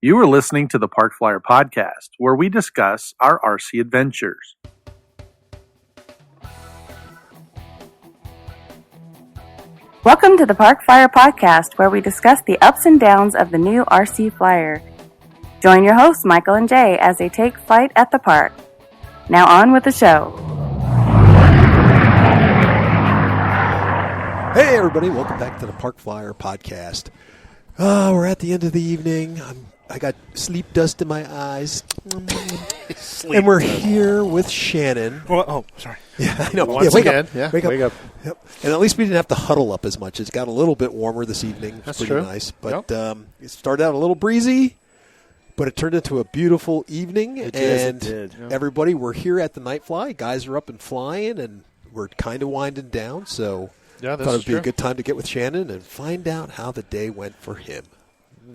You are listening to the Park Flyer Podcast, where we discuss our RC adventures. Welcome to the Park Flyer Podcast, where we discuss the ups and downs of the new RC Flyer. Join your hosts, Michael and Jay, as they take flight at the park. Now on with the show. Hey everybody, welcome back to the Park Flyer Podcast. We're at the end of the evening. I got sleep dust in my eyes. And we're here with Shannon. Sorry. Yeah, I know. Once wake again, up. Wake up. Yep. And at least we didn't have to huddle up as much. It's got a little bit warmer this evening. That's pretty true. Nice. But it started out a little breezy, but it turned into a beautiful evening. It did. Yep. Everybody, we're here at the Night Fly. Guys are up and flying, and we're kind of winding down. So Yeah, I this thought it is would be a true. good time to get with Shannon and find out how the day went for him.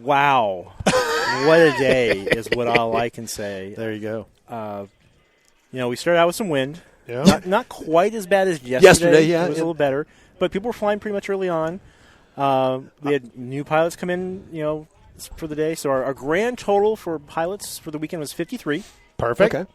Wow. What a day is what all I can say. There you go. We started out with some wind. Yeah. Not quite as bad as yesterday. Yesterday, yeah. It was a little better. But people were flying pretty much early on. We had new pilots come in, for the day. So our grand total for pilots for the weekend was 53. Perfect. Okay.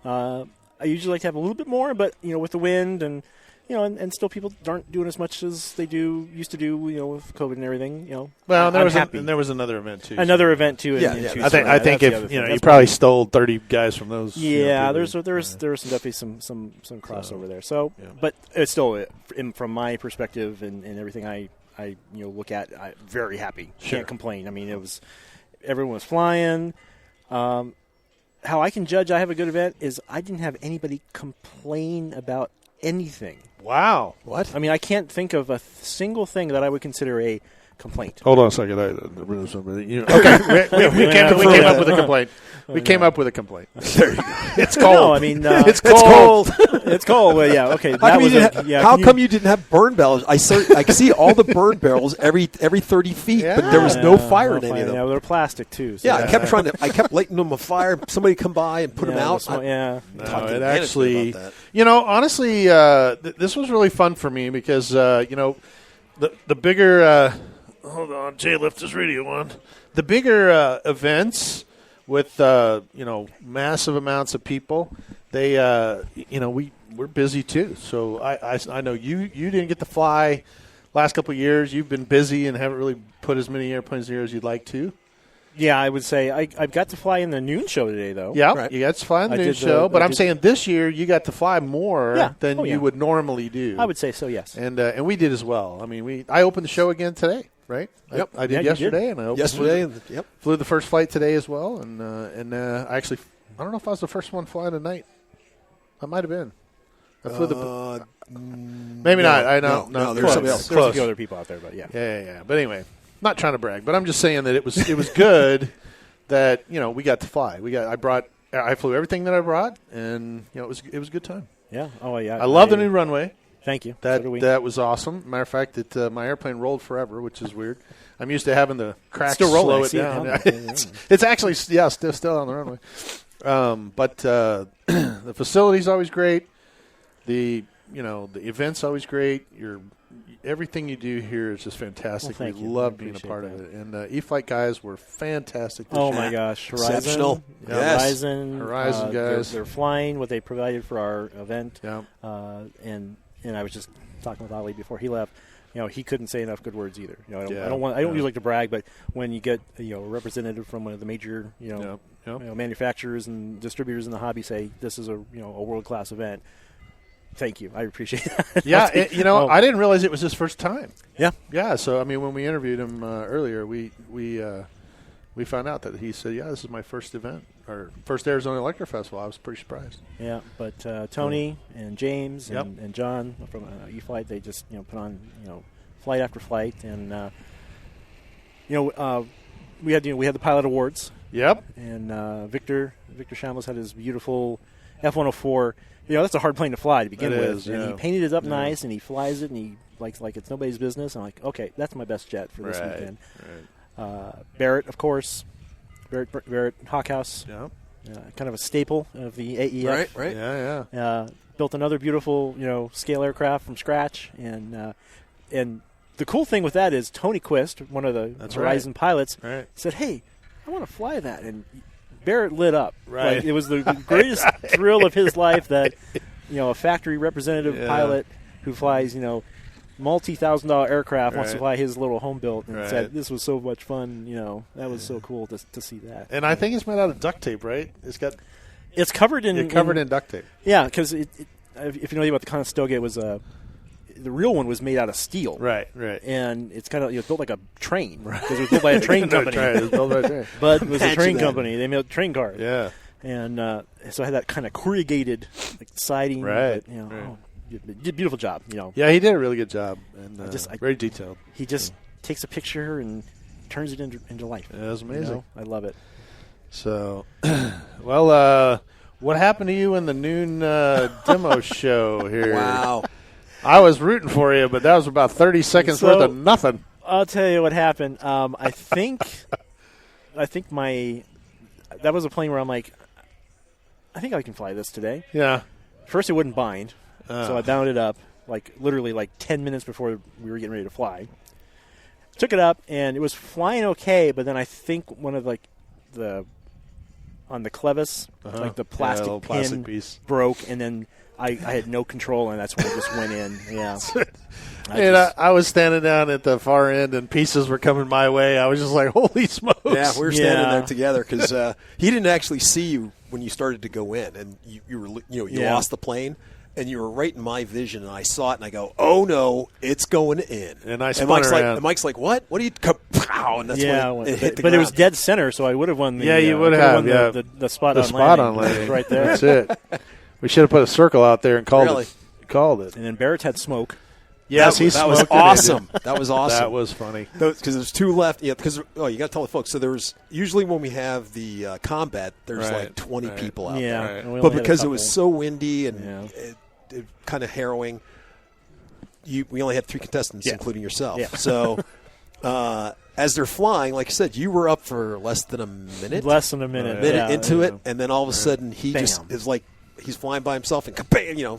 I usually like to have a little bit more, but, with the wind and – and still people aren't doing as much as they used to do, with COVID and everything, Well, I'm happy. And there was another event too. Another event too. Yeah, in yeah. Tucson. I think That's the other if thing. you That's probably stole 30 guys from those. Yeah, people. there was definitely some crossover there. So, yeah. but it's still from my perspective and everything I look at, I'm very happy. Sure. Can't complain. I mean, everyone was flying. How I can judge I have a good event is I didn't have anybody complain about anything. Wow. What? I mean, I can't think of a single thing that I would consider a complaint. Hold on a second. Okay, we came up with a complaint. We came up with a complaint. There you go. It's cold. No, I mean, it's cold. It's cold. Well, yeah, okay. How come you didn't have burn barrels? I can see all the burn barrels every 30 feet, but there was no fire in any of them. Yeah, they're plastic too. So Yeah, I kept lighting them on fire. Somebody come by and put them out. No, No, Talk to it the actually, management about honestly, this was really fun for me because, the bigger, hold on, Jay left his radio on. The bigger events with, massive amounts of people, they, we're busy too. So I know you didn't get to fly last couple of years. You've been busy and haven't really put as many airplanes in the air as you'd like to. Yeah, I would say I've got to fly in the noon show today, though. Yeah, Right. you got to fly in the I new did show. the- But I I'm did- saying this year you got to fly more than yeah. you would normally do. I would say so, yes. And we did as well. I mean, I opened the show again today, right? Yep. I did Yeah, you yesterday, did. and I opened yesterday. flew the first flight today as well, and I actually I don't know if I was the first one flying tonight. I might have been. I flew the maybe not. I know no, there's Close. somebody else. There's a few other people out there, but yeah. Yeah. But anyway, not trying to brag, but I'm just saying that it was good that we got to fly. I flew everything that I brought, and it was a good time. Yeah. Oh, yeah. I love the new runway. Thank you. So do we. That was awesome. Matter of fact, my airplane rolled forever, which is weird. I'm used to having the cracks Still rolling. slow it down. I see it. It's actually still on the runway. But the facility's always great. The event's always great. Everything you do here is just fantastic. Well, we thank you. love I being a appreciate part that. of it. And E-Flight guys were fantastic this Oh, year. my gosh. Exceptional. Horizon. Horizon guys. They're flying what they provided for our event. Yeah. And I was just talking with Ali before he left. He couldn't say enough good words either. I don't Yeah. usually like to brag, but when you get a representative from one of the major manufacturers and distributors in the hobby say this is a world class event, thank you. I appreciate that. Yeah, I didn't realize it was his first time. Yeah. Yeah, so, I mean, when we interviewed him earlier, we found out that he said, this is my first event, or first Arizona Electro Festival. I was pretty surprised. Yeah, but Tony and James Yep. and John from E-Flight, they just put on flight after flight, and we had the pilot awards. Yep. And Victor Shambles had his beautiful F-104. That's a hard plane to fly to begin It with. is, And yeah. he painted it up nice, and he flies it, and he likes like it's nobody's business. I'm like, okay, that's my best jet for this weekend. Right. Barrett, of course. Barrett Hawkhouse. Yeah. Kind of a staple of the AEF. Right. Yeah. Built another beautiful, scale aircraft from scratch, and the cool thing with that is Tony Quist, one of the Horizon pilots, Right. said, "Hey, I want to fly that. And Barrett lit up. Right. Like, it was the greatest thrill of his life that, a factory representative pilot who flies, multi-$1,000 aircraft wants to fly his little home built and said this was so much fun. That was so cool to see that. And I think it's made out of duct tape, right? It's covered in duct tape. Yeah, because if you know anything about the Conestoga, it was the real one was made out of steel. Right. And it's kind of built like a train because it was built by a train company. It was built by a train. But it was a train company. They made train cars. Yeah. And so I had that kind of corrugated siding. Right. But, beautiful job. Yeah, he did a really good job and very detailed. He just takes a picture and turns it into life. Yeah, it was amazing. I love it. So, well, what happened to you in the noon demo show here? Wow. I was rooting for you, but that was about 30 seconds worth of nothing. I'll tell you what happened. I think that was a plane where I'm like, I think I can fly this today. Yeah. First, it wouldn't bind, so I bound it up literally 10 minutes before we were getting ready to fly. Took it up, and it was flying okay, but then I think one of on the clevis, the plastic pin piece broke, and then I had no control, and that's when it just went in. Yeah. I was standing down at the far end, and pieces were coming my way. I was just like, "Holy smokes!" Yeah, we were standing there together because he didn't actually see you when you started to go in, and you lost the plane, and you were right in my vision, and I saw it, and I go, "Oh no, it's going in!" And I spun around. And Mike's like, "What? What are you?" Pow! And that's when it hit the ground. But it was dead center, so I would have won the. Yeah, you would have. The spot on landing. Right there. That's it. We should have put a circle out there and called it. And then Barrett had smoke. Yes, that was awesome. That was awesome. That was funny. Because there's two left. Yeah, because you got to tell the folks. So there was usually when we have the combat, there's 20 people out there. Right. But because it was so windy and it kind of harrowing, we only had 3 contestants, including yourself. Yeah. So as they're flying, like I said, you were up for less than a minute. Less than a minute. Into it, and then all of a sudden he just is like. He's flying by himself and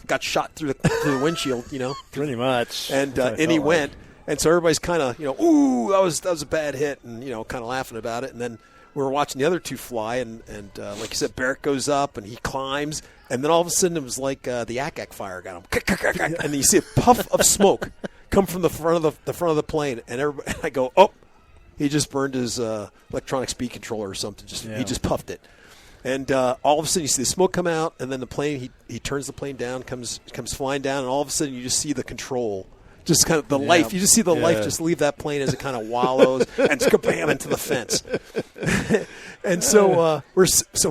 got shot through the windshield, Pretty much. And he went, and so everybody's kind of ooh, that was a bad hit, and kind of laughing about it. And then we were watching the other 2 fly, and like you said, Barrett goes up and he climbs, and then all of a sudden it was like the ACAC fire got him, and then you see a puff of smoke come from the front of the plane, and I go, oh, he just burned his electronic speed controller or something. He just puffed it. And all of a sudden, you see the smoke come out, and then the plane, he turns the plane down, comes flying down, and all of a sudden, you just see the control, just kind of the life. You just see the life just leave that plane as it kind of wallows and kabam into the fence. And so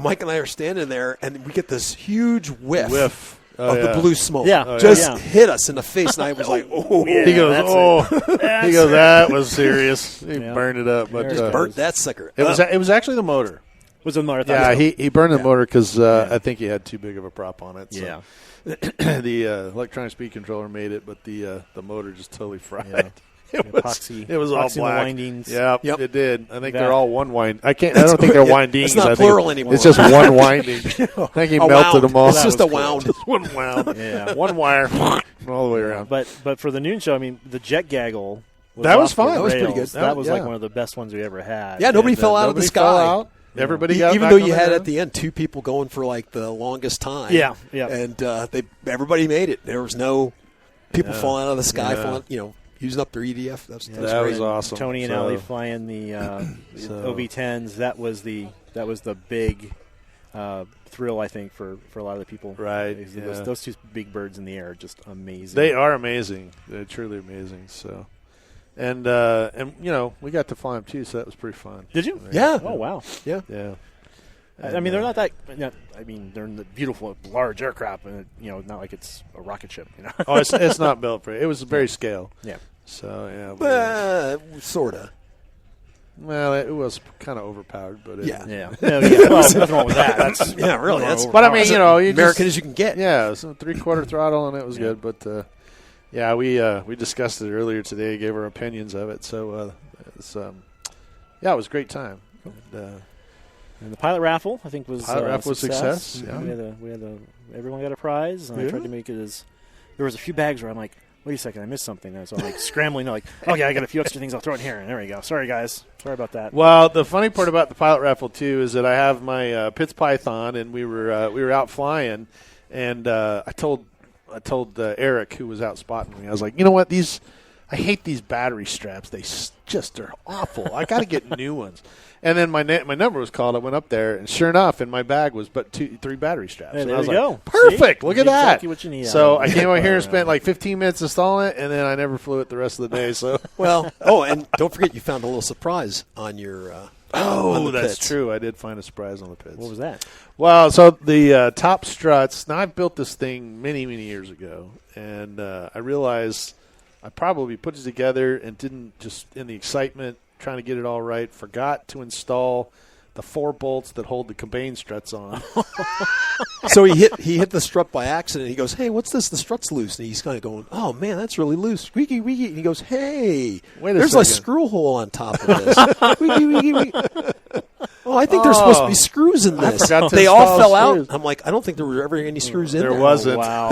Mike and I are standing there, and we get this huge whiff. Of the blue smoke, hit us in the face, and I was like, "Oh!" He goes, he goes, "That was serious." He burned it up, but burnt that sucker. It was actually the motor. Was the motor? Yeah, he burned the motor because I think he had too big of a prop on it. So. Yeah, the electronic speed controller made it, but the motor just totally fried. Yeah. It was all black. Windings. Yeah, it did. I think they're all one wind. I don't think they're windings. It's not plural anymore. It's just one winding. I think he melted them all. It's just a wound. Just one wound. Yeah, one wire all the way around. But for the noon show, I mean, the jet gaggle. That was fun. That was pretty good. That was like one of the best ones we ever had. Yeah, nobody fell out of the sky. Everybody got even though you had at the end 2 people going for like the longest time. Yeah. And everybody made it. There was no people falling out of the sky, using up their EDF. That was awesome. Tony and Ellie flying the OV-10s. That was the big thrill, I think, for a lot of the people. Right. Those 2 big birds in the air are just amazing. They are amazing. They're truly amazing. So. And we got to fly them too, so that was pretty fun. Did you? Yeah. Oh wow. Yeah. Yeah. I mean, they're not that. I mean, they're in the beautiful large aircraft, and not like it's a rocket ship. Oh, it's not built for it. It was very scale. Yeah. So yeah. Sorta. Well, it was kind of overpowered, but yeah. Well, nothing wrong with that. That's really. But I mean, you American as you can get. Yeah, so 3/4 throttle, and it was good, but. Yeah, we discussed it earlier today. Gave our opinions of it. So it was a great time. And the pilot raffle, I think, was success. Yeah. We had everyone got a prize, and I tried to make it as. There was a few bags where I'm like, wait a second, I missed something. And so I'm like scrambling, like, okay, I got a few extra things. I'll throw in here. And there we go. Sorry, guys. Sorry about that. Well, the funny part about the pilot raffle too is that I have my Pitts Python, and we were out flying, and I told Eric, who was out spotting me, I was like, you know what, I hate these battery straps. They just are awful. I got to get new ones. And then my number was called. I went up there, and sure enough, in my bag was but 3 battery straps. Hey, and there I was you like, go. perfect. See? Look at that. Exactly what you need. So I came over here and spent like 15 minutes installing it, and then I never flew it the rest of the day. So and don't forget you found a little surprise on your. Oh, on that's pits. true. I did find a surprise on the pits. What was that? Well, so the top struts. Now, I built this thing many, many years ago, and I realized I probably put it together and didn't, just in the excitement, trying to get it all right, forgot to install the 4 bolts that hold the cabane struts on. So he hit the strut by accident. He goes, "Hey, what's this? The strut's loose." And he's kind of going, "Oh man, that's really loose." Squeaky, squeaky. And he goes, "Hey, Wait a there's a second. screw hole on top of this." Squeaky, squeaky, squeaky. Oh, I think there's supposed to be screws in this. forgot to They all install fell screws. out. I'm like, I don't think there were ever any screws in There there. wasn't. Wow.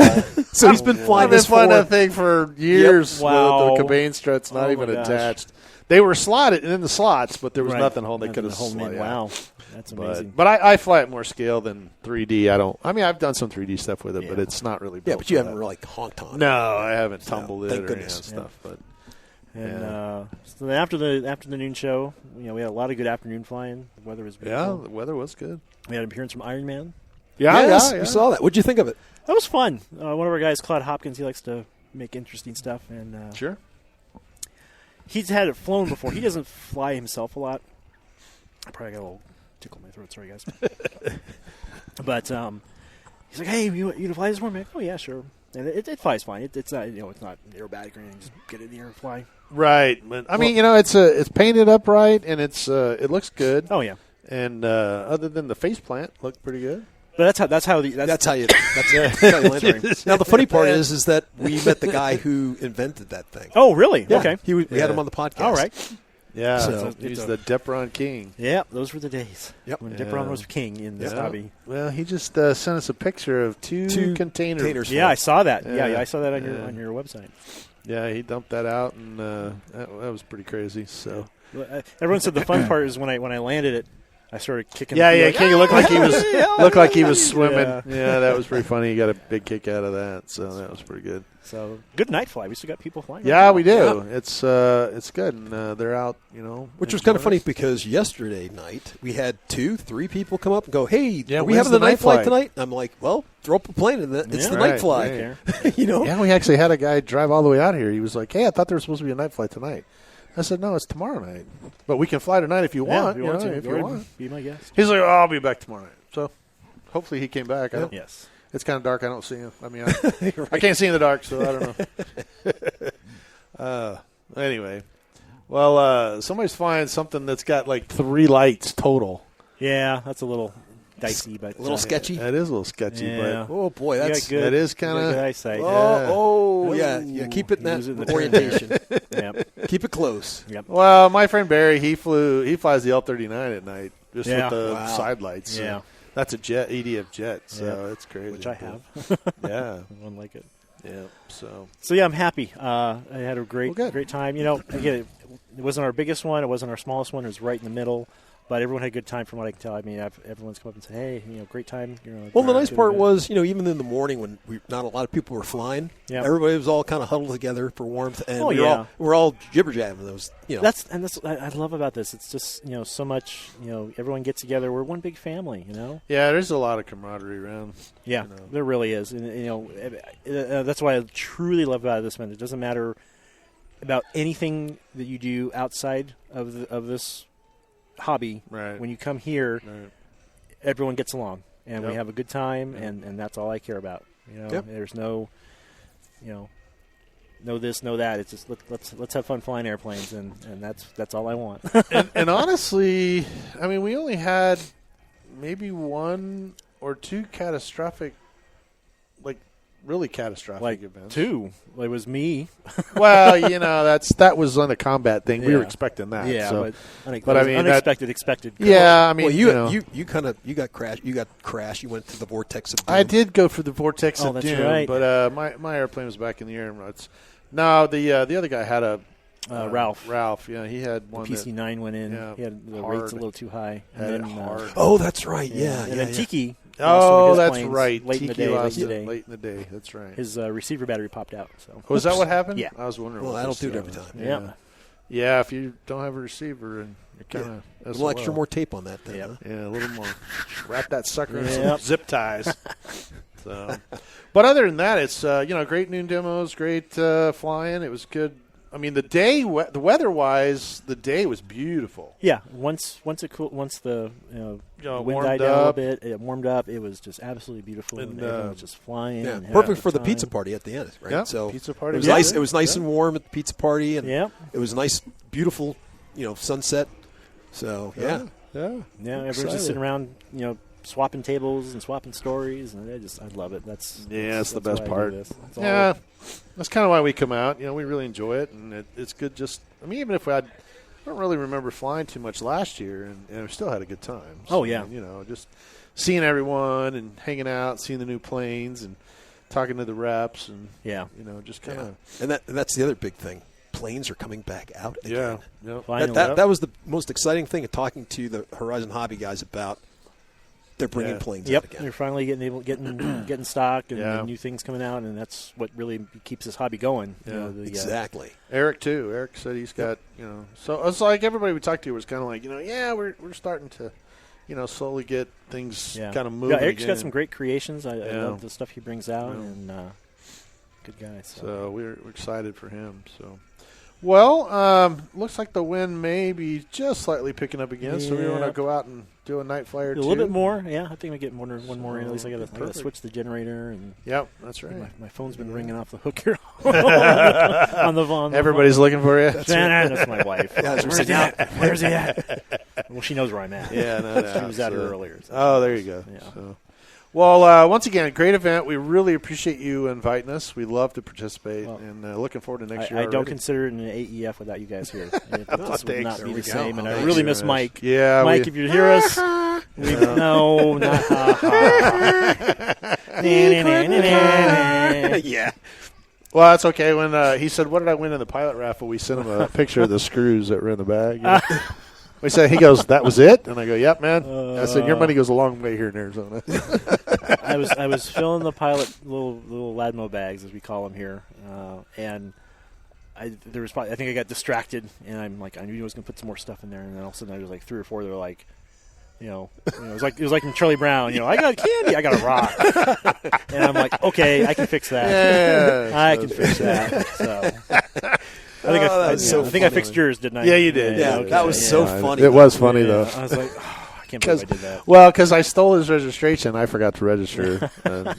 So he's been flying I've been this flying for. that thing for years. Wow. With the cabane struts not Oh, even my gosh. attached. They were slotted in the slots, but there was Right. nothing holding. They could have Nothing holding slid. it. Wow. That's amazing. But I fly at more scale than 3D. I've done some 3D stuff with it, but it's not really built Yeah, but you for haven't that. really honked on it. No, I haven't tumbled it thank or goodness. any of that stuff. But And so then after the noon show, we had a lot of good afternoon flying. The weather was yeah, beautiful. the weather was good. We had an appearance from Iron Man. Yes, yeah. we saw that. What'd you think of it? That was fun. One of our guys, Claude Hopkins, he likes to make interesting stuff, and Sure. he's had it flown before. He doesn't fly himself a lot. I probably got a little tickle in my throat. Sorry, guys. But he's like, "Hey, you gonna fly this morning?" I'm like, "Oh yeah, sure." And it flies fine. It's not it's not aerobatic or anything. Just get it in the air and fly. Right, but I mean, it's painted up right, and it looks good. Oh yeah. And other than the face plant, looked pretty good. But that's how you That's how you land it. Now the funny part is that we met the guy who invented that thing. Oh really? Yeah. Okay. We had him on the podcast. All right. Yeah, So he's the Depron King. Yeah, those were the days. Yep. When Yeah. Dipron was king in this hobby. Well, he just sent us a picture of two containers. Yeah, I saw that. Yeah. Yeah, I saw that on your website. Yeah, he dumped that out, and that was pretty crazy. So Everyone said the fun part is when I landed it, I started kicking. yeah, the King looked like he was swimming. Yeah. Yeah, that was pretty funny. He got a big kick out of that, so that was pretty good. So good night fly. We still got people flying. Yeah, we do. Yeah. It's good, and they're out. Which was kind of funny because yesterday night we had 2-3 people come up and go, "Hey, Yeah, are we when's having the the night night flight flight?" tonight?" I'm like, "Well, throw up a plane and it's Yeah. the Right, night fly." right. Yeah, we actually had a guy drive all the way out here. He was like, "Hey, I thought there was supposed to be a night flight tonight." I said, "No, it's tomorrow night, but we can fly tonight if you want. If you want to, if go you ahead want." and be my guest. He's like, "Oh, I'll be back tomorrow night." So hopefully he came back. Yes. It's kind of dark. I don't see him. I mean, I can't see in the dark, so I don't know. Anyway, well, somebody's flying something that's got like 3 lights total. Yeah, that's a little dicey, but A little sketchy. That is a little sketchy, Yeah. Oh boy, You that's got good, that is you got kinda- good eyesight. yeah. Keep it in Use it in that the orientation. Yep. Keep it close. Yep. Well, my friend Barry, he flies the L-39 at night just Yeah. with the Wow. side lights. So Yeah. that's a jet, EDF jet, so Yeah. it's crazy. Which I have. Yeah, One like it. yeah. So So yeah, I'm happy. I had a great Well, good. great time. Again, it wasn't our biggest one. It wasn't our smallest one. It was right in the middle. But everyone had a good time from what I can tell. I mean, everyone's come up and said, "Hey, great time." Well, the nice good part event. was, even in the morning when not a lot of people were flying, Yeah. everybody was all kind of huddled together for warmth, and Oh, we yeah. were all jibber jabbing those. That's what I love about this. It's just so much. Everyone gets together. We're one big family. yeah, there's a lot of camaraderie around. Yeah, there really is, and that's why I truly love about this event. It doesn't matter about anything that you do outside of this hobby. Right. When you come here, Right. everyone gets along, and we Yep. have a good time, and that's all I care about. Yep. There's no, know this, know that. It's just let's have fun flying airplanes, and that's all I want. and honestly, I mean, we only had maybe 1 or 2 catastrophic, like really catastrophic like events. 2, it was me. Well, that was on a combat thing. We were Yeah. expecting that. Yeah, so. but I mean, unexpected, expected. Yeah, I mean, well, you got crashed. You went to the vortex of doom. I did go for the vortex Oh, of that's doom, right. but my airplane was back in the air. And No, the other guy had a Ralph. Ralph, yeah, he had one. The PC9 went in. Yeah, he had the hard. rates a little too high. Had And it then, hard. Oh, that's right. Yeah. And then Tiki. Oh, lost one of his that's planes right. Late in the day. Late in the day. That's right. His receiver battery popped out. So. Was that what happened? Yeah. I was wondering. Well, what that'll this, do it every time. Yeah. Yeah, if you don't have a receiver and you're kind of A little extra more tape on that then. Yeah. Huh? Yeah, a little more. Wrap that sucker in Yep. some zip ties. So, but other than that, it's great noon demos, great flying. It was good. I mean, the day, the weather-wise, the day was beautiful. Yeah, once the wind warmed died down a little up. bit, it warmed up. It was just absolutely beautiful, and everyone was just flying. Yeah, and having perfect a for the time. pizza party at the end, right? Yeah, so pizza party. It was Yeah. nice. It was nice Yeah. and warm at the pizza party, and Yeah. it was nice, beautiful, sunset. So yeah. Yeah. Everyone's Excited. just sitting around, swapping tables and swapping stories, and I love it. That's the best why I do part. this. That's all Yeah, that's kind of why we come out. We really enjoy it, and it's good. Even if I don't really remember flying too much last year, and we still had a good time. Oh, yeah. Just seeing everyone and hanging out, seeing the new planes, and talking to the reps, and just kind of. And that's the other big thing. Planes are coming back out again. Yeah. Finally. That was the most exciting thing of talking to the Horizon Hobby guys about. They're bringing planes out again. They're finally getting stock and new things coming out, and that's what really keeps this hobby going. Yeah, exactly. Eric too. Eric said he's got So it's like everybody we talked to was kind of like we're starting to slowly get things kind of moving. Yeah, Eric's again. got some great creations. I love the stuff he brings out, and good guy. So we're excited for him. So. Well, looks like the wind may be just slightly picking up again, so we want to go out and do a night flyer too. A little bit more, yeah. I think we get one more in. At least I got to switch the generator, and yep, that's right. My phone's been ringing off the hook here on the phone. Everybody's looking for you. That's my wife. Where's he at? Well, she knows where I'm at. Yeah, no, she was at her earlier. So. Oh, there you go. Yeah. So. Well, once again, great event. We really appreciate you inviting us. We love to participate, and looking forward to next year. I don't consider it an AEF without you guys here. It just would not be the same, and I Thanks really miss Mike. Yeah, Mike, if you hear us, no, not Yeah. Well, that's okay. When he said, "What did I win in the pilot raffle?" We sent him a picture of the screws that were in the bag. We said, he goes, "That was it?" And I go, "Yep, man." I said, "Your money goes a long way here in Arizona." I was filling the pilot little Ladmo bags, as we call them here, and I think I got distracted, and I'm like, I knew I was going to put some more stuff in there, and then all of a sudden I was like 3 or 4. They were like, it was like in Charlie Brown. I got candy, I got a rock, and I'm like, okay, I can fix that. Yeah, I can fix that. So. I think I fixed yours, didn't I? Yeah, you did. Yeah, okay. that was so funny. It was funny, though. I was like, I can't believe I did that. Well, because I stole his registration. I forgot to register.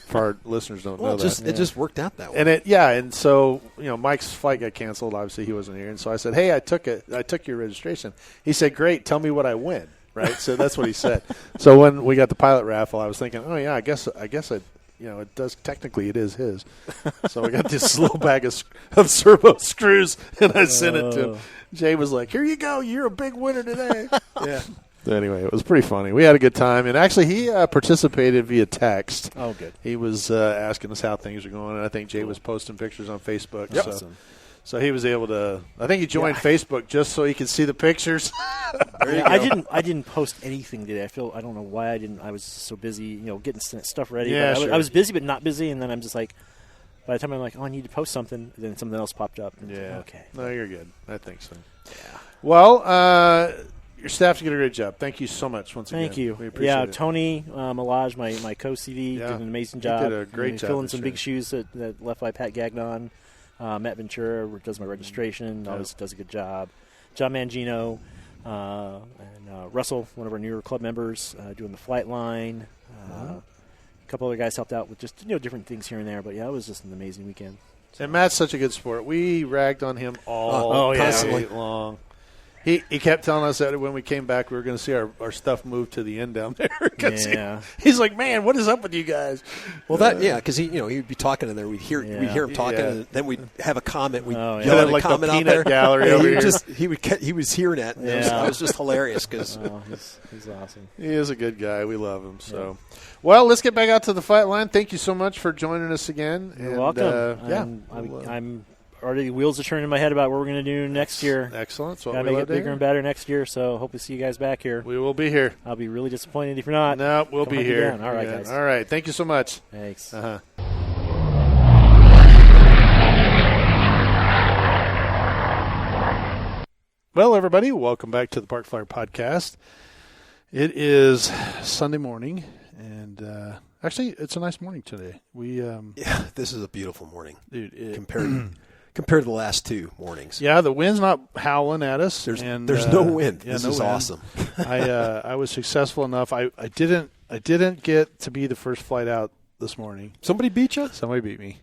For our listeners don't know that. It just worked out that way. And so Mike's flight got canceled. Obviously, he wasn't here. And so I said, "Hey, I took your registration." He said, "Great. Tell me what I win." Right? So that's what he said. So when we got the pilot raffle, I was thinking, "Oh, yeah, I guess it does. Technically, it is his." So I got this little bag of servo screws, and I sent it to him. Jay was like, "Here you go. You're a big winner today." Yeah. Anyway, it was pretty funny. We had a good time, and actually, he participated via text. Oh, good. He was asking us how things are going, and I think Jay was posting pictures on Facebook. Yep. So he was able to. I think he joined Facebook just so he could see the pictures. I didn't post anything today. I don't know why I didn't. I was so busy, getting stuff ready. Yeah, But sure. I was busy, but not busy. And then I'm just like, by the time I'm like, I need to post something, then something else popped up. And okay. No, you're good. I think so. Yeah. Well, your staff did a great job. Thank you so much once again. Thank you. We appreciate it. Tony Malaj, my co-CD, did an amazing job. He did a great job. Filling some big shoes that left by Pat Gagnon. Matt Ventura does my registration. Always does a good job. John Mangino and Russell, one of our newer club members, doing the flight line. A couple other guys helped out with just different things here and there. But it was just an amazing weekend. So. And Matt's such a good sport. We ragged on him all night long. He kept telling us that when we came back, we were going to see our stuff move to the end down there. He's like, "Man, what is up with you guys?" Well, because he'd be talking in there. We'd hear him talking, and then we'd have a comment. We'd yell at a like comment the out there. Gallery over here. He was hearing that. And it was just hilarious because he's awesome. He is a good guy. We love him. So, well, let's get back out to the fight line. Thank you so much for joining us again. You're welcome. I'm already wheels are turning in my head about what we're going to do next year. Excellent. That's what Gotta we make love it bigger and better next year. So hope to see you guys back here. We will be here. I'll be really disappointed if you're not. No, we'll Come be hunt you here. down. All right, guys. All right. Thank you so much. Thanks. Well, everybody, welcome back to the Park Flyer Podcast. It is Sunday morning, and actually, it's a nice morning today. Yeah, this is a beautiful morning, dude. Compared to the last two mornings. Yeah, the wind's not howling at us. There's and no wind. Yeah, this no is wind. awesome. I was successful enough. I didn't get to be the first flight out this morning. Somebody beat you? Somebody beat me.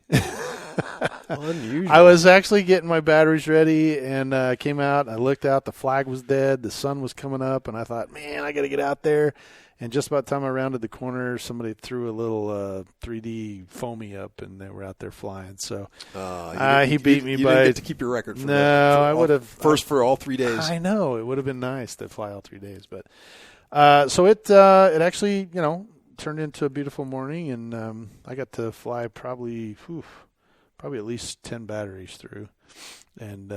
Unusual. I was actually getting my batteries ready and came out. I looked out. The flag was dead. The sun was coming up, and I thought, man, I got to get out there. And just about the time I rounded the corner, somebody threw a little 3D foamy up, and they were out there flying. So he beat me you by. didn't get to keep your record. I would have first for all 3 days. I know it would have been nice to fly all 3 days, but so it actually turned into a beautiful morning, and I got to fly probably at least 10 batteries through, and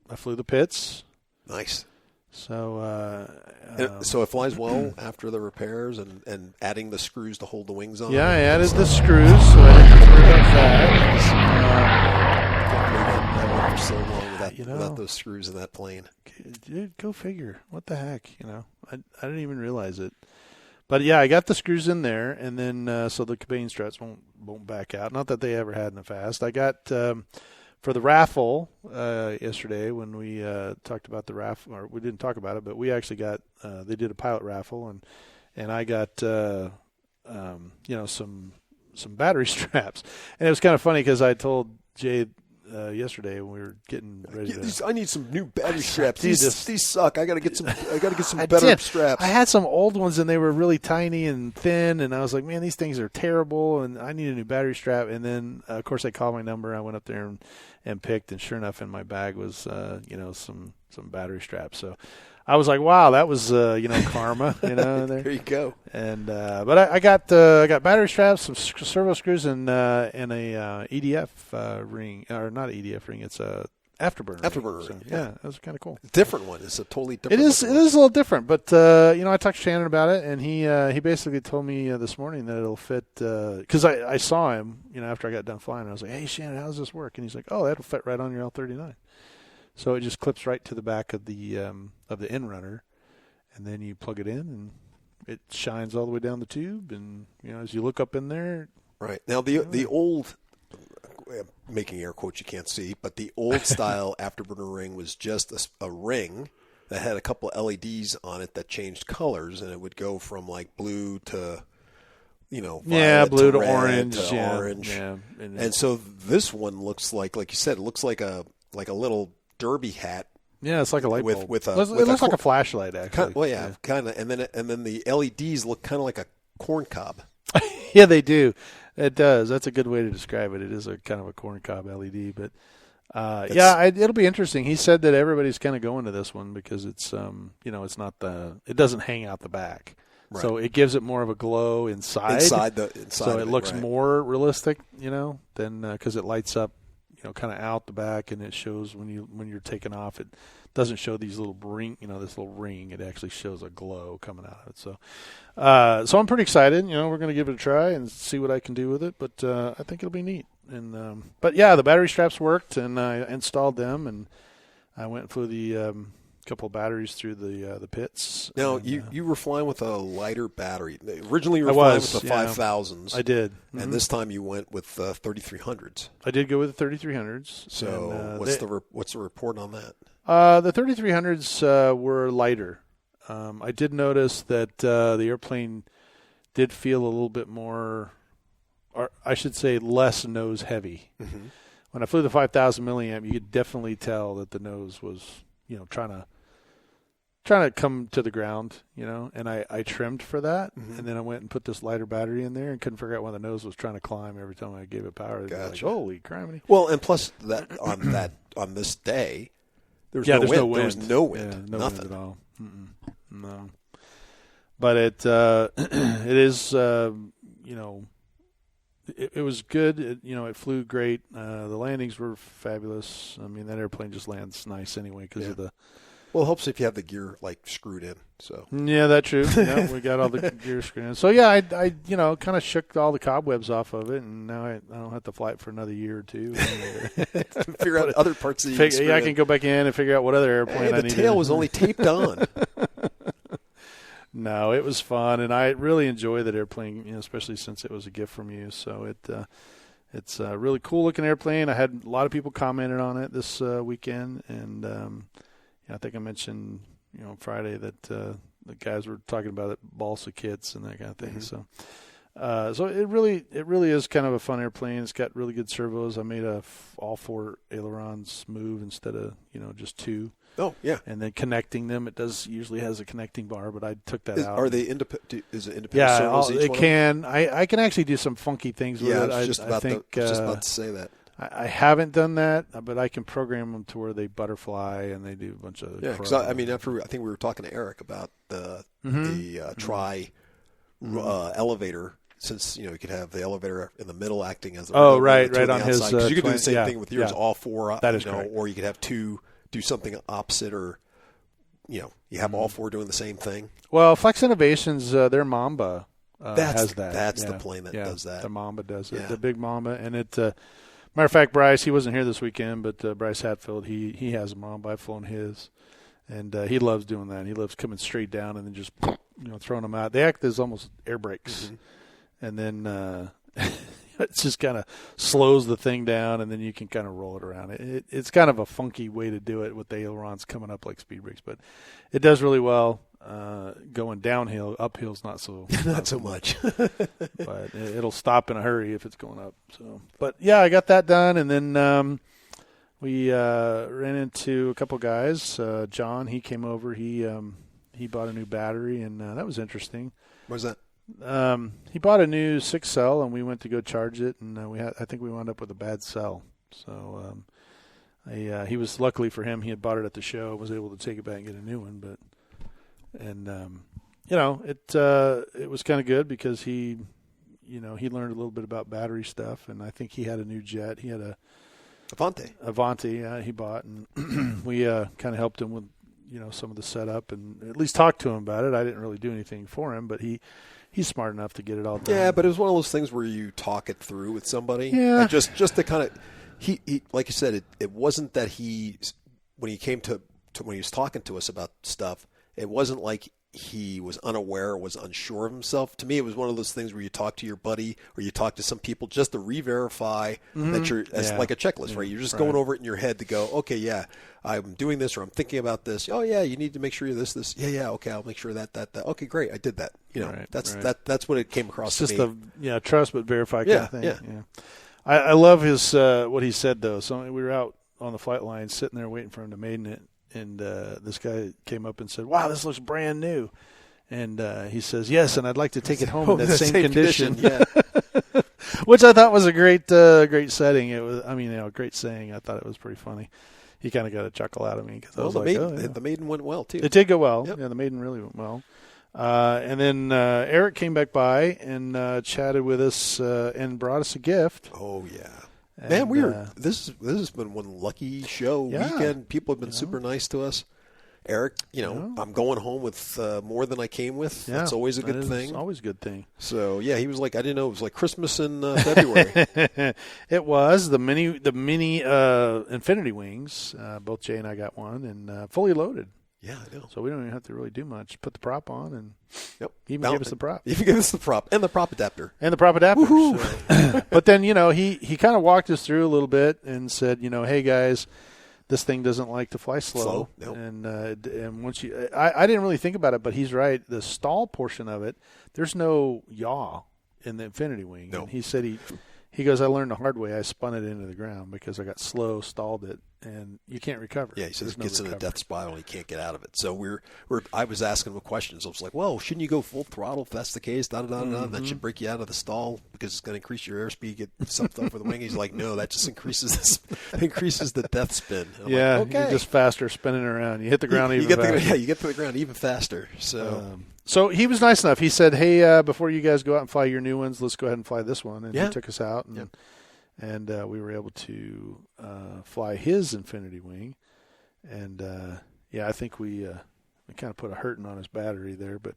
I flew the pits. Nice. So so it flies well after the repairs and adding the screws to hold the wings on. Yeah, I added the screws, so I didn't have to worry about that. For so long without those screws in that plane. Dude, go figure. What the heck? I didn't even realize it. But yeah, I got the screws in there, and then so the cabane struts won't back out. Not that they ever had in the past. I got for the raffle yesterday when we talked about the raffle, or we didn't talk about it, but we actually got they did a pilot raffle, and I got some battery straps, and it was kind of funny because I told Jay yesterday when we were getting ready to. I need some new battery straps. Dude, these suck. I got to get some better straps. I had some old ones and they were really tiny and thin, and I was like, man, these things are terrible, and I need a new battery strap. And then of course they called my number. I went up there and picked, and sure enough, in my bag was some battery straps. So I was like, wow, that was karma. There you go. And but I got battery straps, some servo screws, and a EDF ring, or not EDF ring. It's a afterburner. Afterburner. So, yeah, that was kind of cool. Different one. It's a totally different. It is a little different, but I talked to Shannon about it, and he basically told me this morning that it'll fit. Because I saw him, after I got done flying, I was like, hey Shannon, how does this work? And he's like, oh, that'll fit right on your L39. So it just clips right to the back of the end runner, and then you plug it in, and it shines all the way down the tube. And as you look up in there, right now the old, making air quotes you can't see, but the old style afterburner ring was just a ring that had a couple of LEDs on it that changed colors, and it would go from like blue to violet blue to red orange, to orange. Yeah. And so this one looks like you said, it looks like a little derby hat. Yeah, it's like a light bulb. It looks like a flashlight, actually. Kind of. And then the LEDs look kind of like a corn cob. Yeah, they do. It does. That's a good way to describe it. It is a kind of a corn cob LED, but it'll be interesting. He said that everybody's kind of going to this one because it's it's not it doesn't hang out the back. Right. So it gives it more of a glow inside. So it looks more realistic, than because it lights up kind of out the back, and it shows when you're taking off. It doesn't show these little ring, this little ring. It actually shows a glow coming out of it. So, so I'm pretty excited. We're going to give it a try and see what I can do with it. But I think it'll be neat. And but yeah, the battery straps worked, and I installed them, and I went and flew the couple of batteries through the pits. Now, and, you were flying with a lighter battery. Originally, you were flying with the 5000s. I did. Mm-hmm. And this time you went with 3300s. I did go with the 3300s. So and, what's the report on that? The 3300s were lighter. I did notice that the airplane did feel a little bit more, or I should say less nose heavy. Mm-hmm. When I flew the 5000 milliamp, you could definitely tell that the nose was, trying to come to the ground, and I trimmed for that. Mm-hmm. And then I went and put this lighter battery in there and couldn't figure out why the nose was trying to climb every time I gave it power. Gotcha. Like, holy criminy. Well, and plus on this day, there's no wind. There was no wind. Yeah, nothing wind at all. No. But it is, it was good. It flew great. The landings were fabulous. I mean, that airplane just lands nice anyway because of the. Well, it helps if you have the gear screwed in. So yeah, that's true. Yeah, we got all the gear screwed in. So yeah, I kind of shook all the cobwebs off of it, and now I don't have to fly it for another year or two. Figure out other parts of the. Yeah, I can go back in and figure out what other airplane I need. The tail was only taped on. No, it was fun, and I really enjoy that airplane, especially since it was a gift from you. So it's a really cool looking airplane. I had a lot of people commented on it this weekend, and I think I mentioned Friday that the guys were talking about it, balsa kits and that kind of thing. Mm-hmm. So it really is kind of a fun airplane. It's got really good servos. I made all 4 ailerons move instead of just 2. Oh yeah, and then connecting them, it usually has a connecting bar, but I took that out. Are they independent? Is it independent? Yeah, servos it can. I can actually do some funky things with it. I was just about to say that. I haven't done that, but I can program them to where they butterfly and they do a bunch of. Yeah, because I think we were talking to Eric about the tri elevator. Since you could have the elevator in the middle acting as right on his. Because you could do the same thing with yours, all 4. That is correct. Or you could have 2 do something opposite, or you have all 4 doing the same thing. Well, Flex Innovations, their Mamba has that. That's the plane that does that. The Mamba does it. The big Mamba, and it. Matter of fact, Bryce, he wasn't here this weekend, but Bryce Hatfield, he has a Mamba. I've flown his, and he loves doing that. He loves coming straight down and then just throwing them out. They act as almost air brakes, and then it just kind of slows the thing down, and then you can kind of roll it around. It's kind of a funky way to do it with the ailerons coming up like speed brakes, but it does really well. Going downhill, uphill's not so much, but it'll stop in a hurry if it's going up. So, but yeah, I got that done, and then we ran into a couple guys. John, he came over. He bought a new battery, and that was interesting. What was that? He bought a new 6-cell, and we went to go charge it, and I think we wound up with a bad cell. So he was, luckily for him, he had bought it at the show, was able to take it back and get a new one. But it was kind of good because he learned a little bit about battery stuff, and I think he had a new jet. He had a Avanti, he bought, and we kind of helped him with some of the setup and at least talked to him about it. I didn't really do anything for him, but he's smart enough to get it all done. Yeah, but it was one of those things where you talk it through with somebody. Yeah. And just to kind of he like you said, it wasn't that when he came to when he was talking to us about stuff, it wasn't like he was unaware or was unsure of himself. To me, it was one of those things where you talk to your buddy or you talk to some people just to re-verify that you're like a checklist, right? You're just going over it in your head to go, okay, yeah, I'm doing this or I'm thinking about this. Oh, yeah, you need to make sure you're this. Yeah, okay, I'll make sure that. Okay, great, I did that. That's what it came across it's to just me. a trust but verify kind of thing. Yeah. I love his what he said, though. So we were out on the flight line sitting there waiting for him to maiden it. And this guy came up and said, "Wow, this looks brand new." And he says, "Yes, and I'd like to take it home in that same condition." Yeah. Which I thought was a great setting. It was, great saying. I thought it was pretty funny. He kind of got a chuckle out of me because I was the maiden went well too. It did go well. Yep. Yeah, the maiden really went well. And then Eric came back by and chatted with us and brought us a gift. Oh yeah. Man, this has been one lucky show weekend. People have been super nice to us. Eric, I'm going home with more than I came with. Yeah, that's always a good thing. It's always a good thing. So yeah, he was like, I didn't know it was like Christmas in February. It was the mini Infinity Wings. Both Jay and I got one, and fully loaded. Yeah, I know. So we don't even have to really do much. Put the prop on, and he even gave us the prop. Even gave us the prop and the prop adapter. So. But then he kind of walked us through a little bit and said, hey guys, this thing doesn't like to fly slow. Nope. And once I didn't really think about it, but he's right. The stall portion of it, there's no yaw in the Infinity Wing. No. And he said he goes, I learned the hard way. I spun it into the ground because I got slow, stalled it, and you can't recover. Yeah, he says it gets in a death spiral and he can't get out of it. So I was asking him questions. I was like, well, shouldn't you go full throttle if that's the case? That should break you out of the stall because it's going to increase your airspeed, get something over the wing. He's like, no, that just increases the death spin. Yeah, like, okay. You're just faster spinning around. You hit the ground even faster. You get to the ground even faster. So So he was nice enough. He said, "Hey, before you guys go out and fly your new ones, let's go ahead and fly this one." And he took us out, and we were able to fly his Infinity Wing. And I think we kind of put a hurting on his battery there, but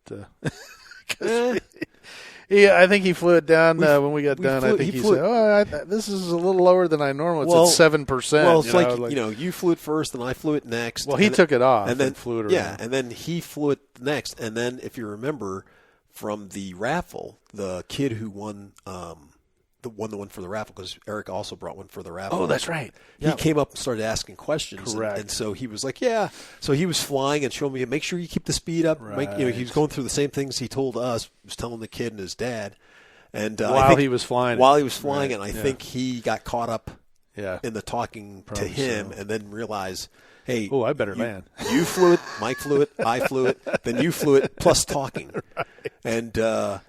I think he flew it down when we got done. I think he said, this is a little lower than I normally. It's at 7%. Well, it's you flew it first, and I flew it next. Well, he took it off and then flew it around. Yeah, and then he flew it next. And then, if you remember from the raffle, the kid who won the one for the raffle, because Eric also brought one for the raffle. Oh, that's right. He came up and started asking questions. Correct. And so he was like, yeah. So he was flying and showing me, make sure you keep the speed up. Right. He was going through the same things he told us. He was telling the kid and his dad. And while he was flying. Right. And I think he got caught up in the talking Probably to him so. and then realized, hey. Oh, I better land. You flew it, Mike flew it, I flew it, then you flew it, plus talking. Right. And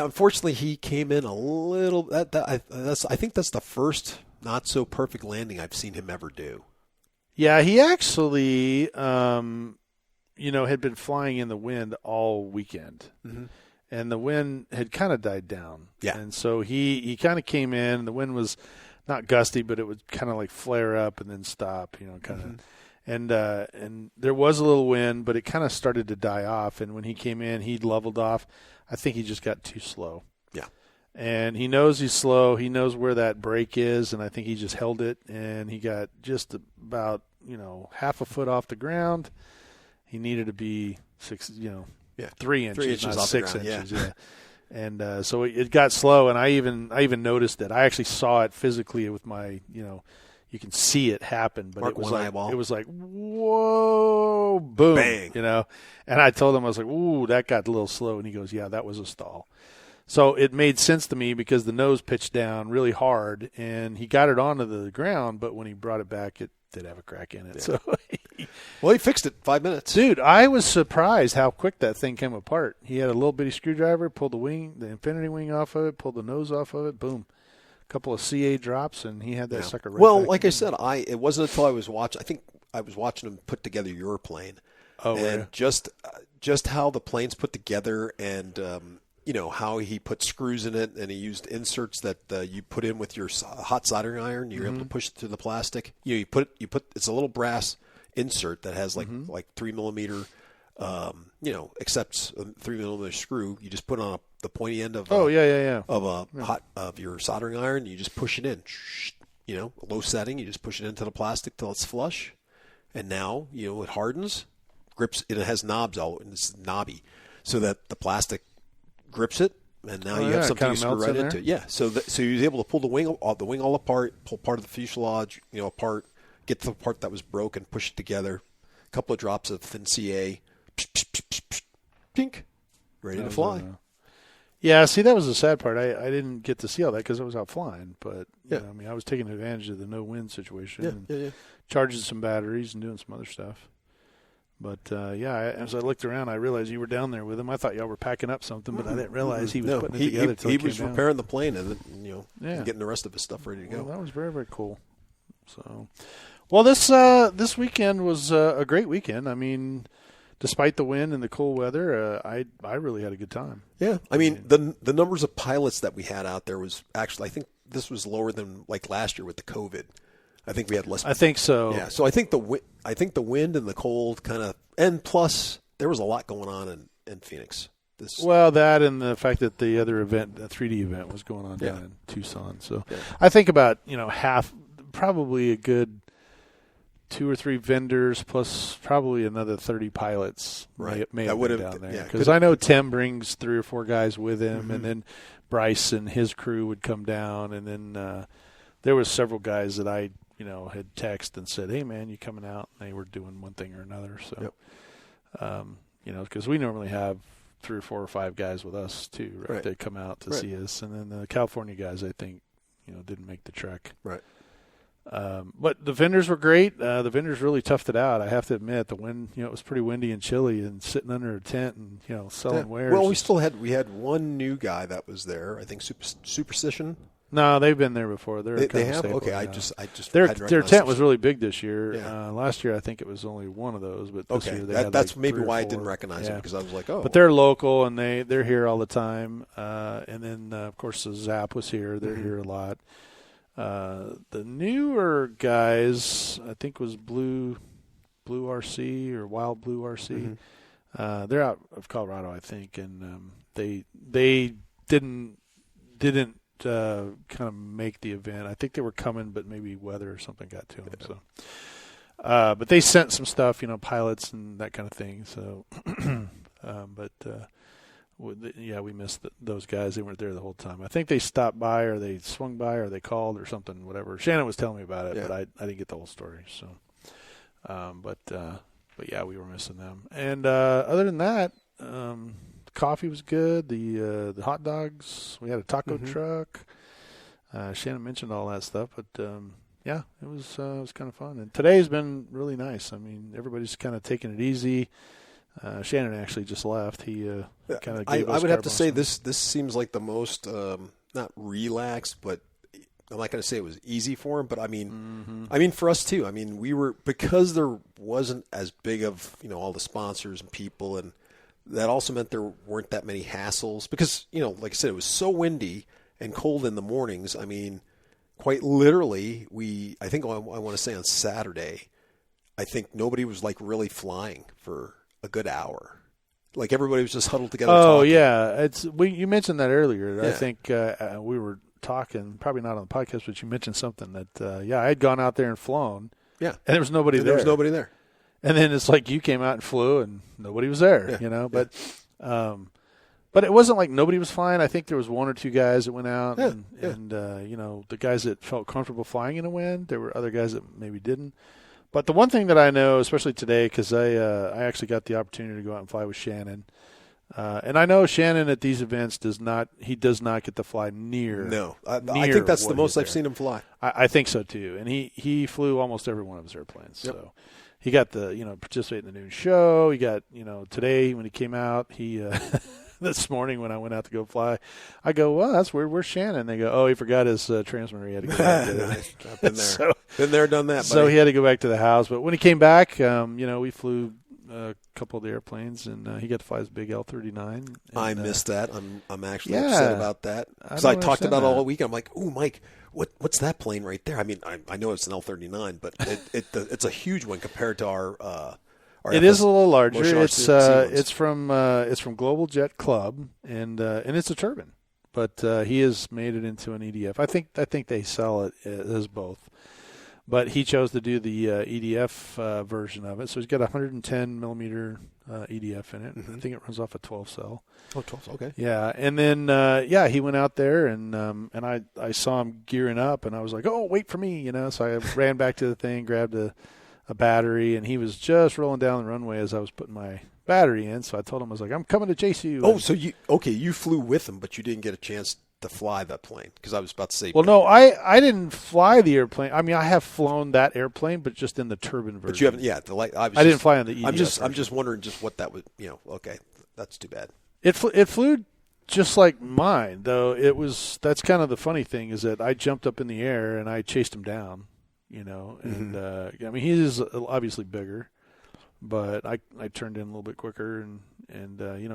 unfortunately, he came in a little. I think that's the first not so perfect landing I've seen him ever do. Yeah, he actually, had been flying in the wind all weekend, and the wind had kind of died down. Yeah, and so he kind of came in. The wind was not gusty, but it would kind of like flare up and then stop. Kind of. And there was a little wind, but it kind of started to die off. And when he came in, he leveled off. I think he just got too slow. Yeah. And he knows he's slow. He knows where that brake is, and I think he just held it. And he got just about, half a foot off the ground. He needed to be 3 inches, not 6 inches. Yeah. And so it got slow, and I even noticed it. I actually saw it physically with my, you can see it happen, but it was like, whoa, boom, bang, And I told him, I was like, ooh, that got a little slow. And he goes, yeah, that was a stall. So it made sense to me because the nose pitched down really hard, and he got it onto the ground, but when he brought it back, it did have a crack in it. Yeah. So, well, he fixed it in 5 minutes. Dude, I was surprised how quick that thing came apart. He had a little bitty screwdriver, pulled the Infinity Wing off of it, pulled the nose off of it, boom. Couple of CA drops, and he had that sucker right Well, back like in. I said, it wasn't until I was watching. I think I was watching him put together your plane, and just how the plane's put together, and how he put screws in it, and he used inserts that you put in with your hot soldering iron. You're able to push it through the plastic. You put it's a little brass insert that has like 3 millimeter. Accepts a 3 millimeter screw. You just put on the pointy end of of your soldering iron. You just push it in. Low setting. You just push it into the plastic till it's flush, and now it hardens, grips. It has knobs all, and it's knobby, so that the plastic grips it, and now you have something you screw right into. Yeah. So you're able to pull the wing all apart, pull part of the fuselage apart, get to the part that was broken, push it together. A couple of drops of thin CA. Pink, ready to fly. Yeah, see, that was the sad part. I didn't get to see all that because I was out flying. But I was taking advantage of the no wind situation and charging some batteries and doing some other stuff. But as I looked around, I realized you were down there with him. I thought y'all were packing up something, but I didn't realize he was putting it together. He was repairing the plane and getting the rest of his stuff ready to go. Well, that was very, very cool. So, well, this weekend was a great weekend. I mean, despite the wind and the cool weather, I really had a good time. Yeah, I mean the numbers of pilots that we had out there was actually, I think this was lower than like last year with the COVID. I think we had less. I think so. Yeah, so I think the wind and the cold kind of, and plus there was a lot going on in Phoenix. That and the fact that the other event, the 3D event, was going on down in Tucson. So I think about half, probably a good 2 or 3 vendors plus probably another 30 pilots may have been down there. Because I know Tim brings 3 or 4 guys with him, and then Bryce and his crew would come down, and then there was several guys that I had texted and said, hey, man, you coming out? And they were doing one thing or another. So, because we normally have 3 or 4 or 5 guys with us too, right? That come out to see us. And then the California guys, I think, didn't make the trek. Right. But the vendors were great. The vendors really toughed it out. I have to admit, the wind, it was pretty windy and chilly, and sitting under a tent and selling wares. Well, we had one new guy that was there. I think Superstition. No, they've been there before. They have? Staple, okay, yeah. I just their hadn't recognized tent them. was really big this year. Yeah. Last year I think it was only one of those, but this year they had that's like maybe 3 or why I 4. didn't recognize it, because I was like, oh. But they're local and they're here all the time. And then of course the Zap was here. They're here a lot. The newer guys, I think, was Blue RC or Wild Blue RC. They're out of Colorado, I think, and they didn't kind of make the event. I think they were coming, but maybe weather or something got to them. So, but they sent some stuff, pilots and that kind of thing. So, we missed those guys. They weren't there the whole time. I think they stopped by, or they swung by, or they called, or something. Whatever. Shannon was telling me about it, but I didn't get the whole story. So, but yeah, we were missing them. And other than that, the coffee was good. The hot dogs. We had a taco truck. Shannon mentioned all that stuff, but yeah, it was kind of fun. And today's been really nice. I mean, everybody's kind of taking it easy. Shannon actually just left. He kind of gave us I would have to carte say blanche. this seems like the most not relaxed, but I'm not going to say it was easy for him. But I mean for us too. I mean, we were, because there wasn't as big of all the sponsors and people, and that also meant there weren't that many hassles, because like I said, it was so windy and cold in the mornings. I mean, quite literally, I think I want to say on Saturday, I think nobody was like really flying for a good hour. Like everybody was just huddled together. Oh talking. yeah, you mentioned that earlier. Yeah. I think we were talking, probably not on the podcast, but you mentioned something that I had gone out there and flown. Yeah, and there was nobody there. There was nobody there. And then it's like you came out and flew, and nobody was there. But it wasn't like nobody was flying. I think there was 1 or 2 guys that went out, and the guys that felt comfortable flying in a wind. There were other guys that maybe didn't. But the one thing that I know, especially today, because I actually got the opportunity to go out and fly with Shannon, and I know Shannon at these events does not get to fly near. No, I think that's the most I've seen him fly. I think so too, and he flew almost every one of his airplanes. Yep. So he got to participate in the noon show. He got today when he came out, he this morning when I went out to go fly, I go, well, that's weird. Where's Shannon? They go, oh, he forgot his transmitter. He had to go back to it. I've been there. Been there, done that. Buddy. So he had to go back to the house. But when he came back, we flew a couple of the airplanes, and he got to fly his big L-39. I missed that. I'm actually upset about that, because I talked about it all week. I'm like, oh, Mike, what's that plane right there? I mean, I know it's an L-39, but it's a huge one compared to our it is a little larger. It's from Global Jet Club, and it's a turbine, but he has made it into an EDF. I think they sell it as both, but he chose to do the EDF version of it. So he's got a 110 millimeter EDF in it. I think it runs off a 12 cell. Oh, 12, okay. Yeah, and then he went out there, and I saw him gearing up, and I was like, oh, wait for me, So I ran back to the thing, grabbed a battery, and he was just rolling down the runway as I was putting my battery in. So I told him, I was like, I'm coming to chase you. Oh, so you flew with him, but you didn't get a chance to fly that plane, because I was about to say. Well, no, I didn't fly the airplane. I mean, I have flown that airplane, but just in the turbine version. But you haven't, I didn't fly on the EDF. I'm just wondering just what that was. Okay, that's too bad. It flew just like mine, though. That's kind of the funny thing, is that I jumped up in the air and I chased him down. And I mean, he is obviously bigger, but I turned in a little bit quicker and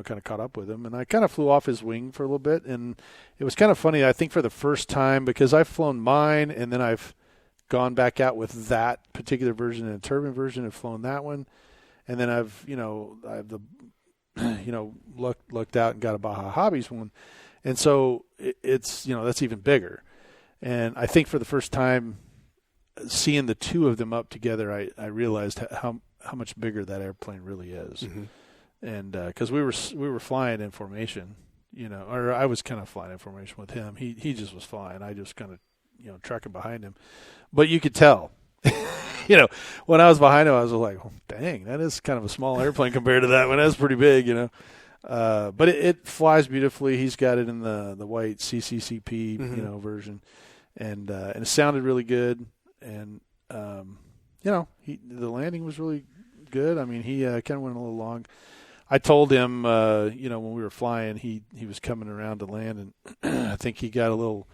kind of caught up with him, and I kind of flew off his wing for a little bit, and it was kind of funny. I think for the first time, because I've flown mine, and then I've gone back out with that particular version and a turbine version, and flown that one, and then I've looked out and got a Baja Hobbies one, and so it's that's even bigger, and I think for the first time, seeing the two of them up together, I realized how much bigger that airplane really is. And because we were flying in formation, or I was kind of flying in formation with him. He just was flying. I just kind of tracking behind him. But you could tell, when I was behind him, I was like, oh, dang, that is kind of a small airplane compared to that one. That's pretty big, But it flies beautifully. He's got it in the white CCCP version, and it sounded really good. And the landing was really good. I mean, he kind of went a little long. I told him, when we were flying, he was coming around to land, and I think he got a little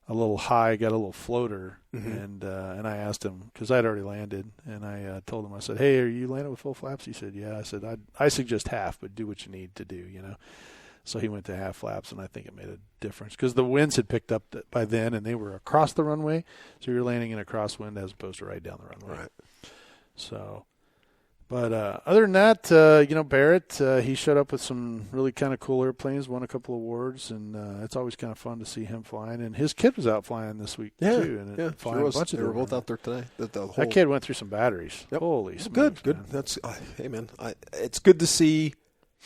a little high, got a little floater, and I asked him because I'd already landed, and I told him, I said, "Hey, are you landing with full flaps?" He said, "Yeah." I said, "I suggest half, but do what you need to do, you know." So he went to half flaps, and I think it made a difference because the winds had picked up by then, and they were across the runway, so you're landing in a crosswind as opposed to right down the runway. Right. So, but other than that, you know, Barrett, he showed up with some really kind of cool airplanes, won a couple awards, and it's always kind of fun to see him flying. And his kid was out flying this week too, and flying a bunch of. They were both out there today. That kid went through some batteries. Yep. Holy smokes, good. Man. That's hey man, it's good to see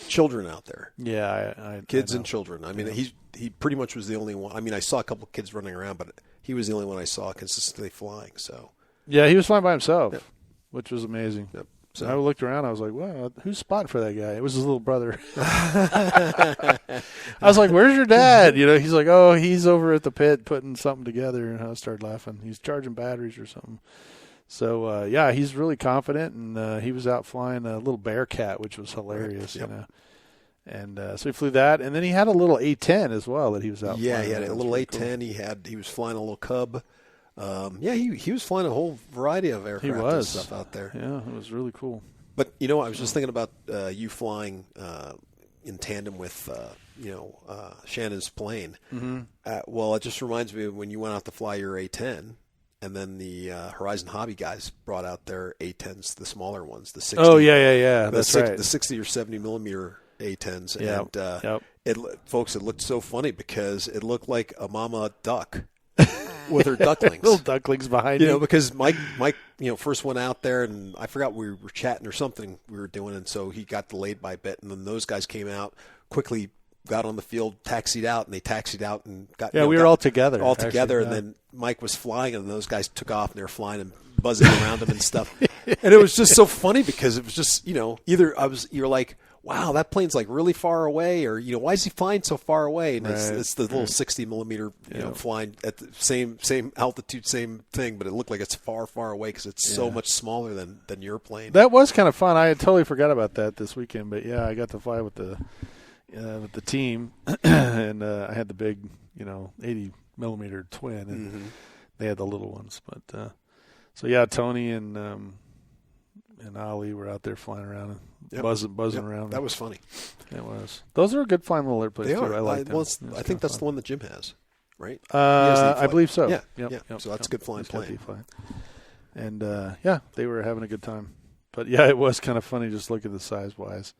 children out there. Yeah, kids I and children. I mean, he pretty much was the only one. I mean, I saw a couple of kids running around, but he was the only one I saw consistently flying. So yeah, he was flying by himself, which was amazing. Yep. So I looked around. I was like, "Wow, who's spotting for that guy?" It was his little brother. I was like, "Where's your dad?" You know, he's like, "Oh, he's over at the pit putting something together." And I started laughing. He's charging batteries or something. So yeah, he's really confident, and he was out flying a little Bearcat, which was hilarious. Yep. You know, and so he flew that, and then he had a little A10 as well that he was out. Yeah, flying. he had a little A10. Cool. He was flying a little Cub. He was flying a whole variety of aircraft and stuff out there. Yeah, it was really cool. But, you know, I was just thinking about you flying in tandem with, Shannon's plane. Mm-hmm. Well, it just reminds me of when you went out to fly your A10, and then the Horizon Hobby guys brought out their A10s, the smaller ones, the 60. Oh, yeah. That's right. The 60 or 70 millimeter A10s. Yep. And folks, it looked so funny because it looked like a mama duck. With her ducklings. Little ducklings behind you. You know, because Mike, first went out there, and I forgot we were chatting or something we were doing, and so he got delayed by a bit, and then those guys came out, quickly got on the field, taxied out, and they taxied out and got... Yeah, we were all together. And then Mike was flying, and those guys took off, and they were flying and buzzing around him and stuff. And it was just so funny because it was just, either you're like, wow, that plane's like really far away, or why is he flying so far away? And it's the little 60 millimeter, flying at the same altitude, same thing, but it looked like it's far, far away because it's so much smaller than your plane. That was kind of fun. I had totally forgot about that this weekend, but yeah, I got to fly with the team, and I had the big, 80 millimeter twin, and they had the little ones. But so yeah, Tony and Ollie were out there flying around and buzzing around. That was funny. It was. Those are a good flying little airplanes. They too. are. I like them. I think that's the one that Jim has, right? I believe so. Yeah. Yep. So that's a good flying plane. And they were having a good time. But yeah, it was kind of funny just looking at the size wise.